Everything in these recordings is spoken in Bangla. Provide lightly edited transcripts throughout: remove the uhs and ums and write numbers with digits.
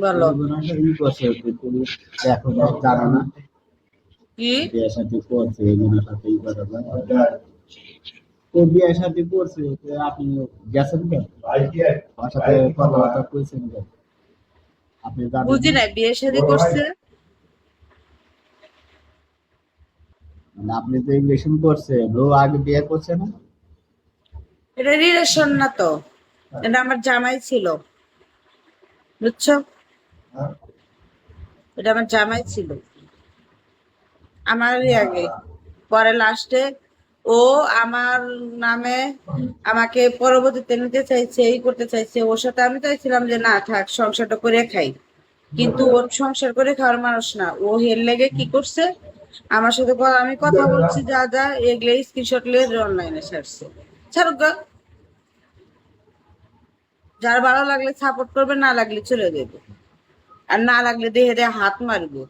বলো। ই করছে তুমি দেখো না, জানো না কি? বিয়ের সাথে করছে এগুলোর সাথে ই করে না। তো বিয়ের সাথে করছে তো আপনি গেছেন কেন? আমার সাথে কথাবার্তা কইছেন কেন? আপনি জানেন বুঝি না? নাই, বিয়ে শাদী করছে? মানে আপনি যে রিলেশন করছে ও আগে বিয়ে করছে না? এটা রিলেশন না তো, এটা আমার জামাই ছিল, বুঝছো? এটা আমার জামাই ছিল, আমারই আগে। পরে লাস্টে ও আমার নামে আমাকে পরবর্তীতে নিতে চাইছে, এই করতে চাইছে। ওর সাথে আমি চাইছিলাম যে না থাক, সংসারটা করে খাই। কিন্তু ওর সংসার করে খাওয়ার মানুষ না ও। হের লেগে কি করছে, আমার সাথে আমি কথা বলছি যা যা এগুলো স্ক্রিনশট নিয়ে অনলাইনে ছাড়ছে। ছাড়ুক গা। যার ভালো লাগলে সাপোর্ট করবে, না লাগলে চলে যাবে। আর না লাগলে দেহে দেহে হাত মারবো।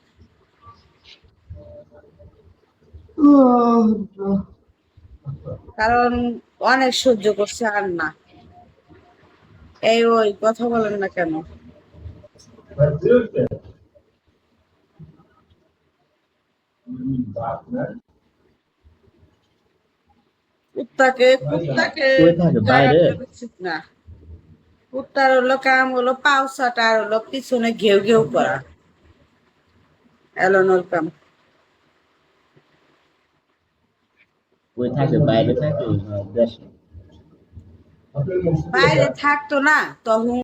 কারণ অনেক সহ্য করছে, আর না। এই ওই কথা বলেন না কেন? কুত্তাকে কুত্তাকে কই থাকে জায়গা বাইরে? দেওয়া উচিত না। কুত্তার হলো কাম হলো পাউসাটা, আর হলো পিছনে ঘেউ ঘেউ করা, এলোনোর কাম। কই থাকে বাইরে থাকে না দেশে? বাইরে থাকতো না তখন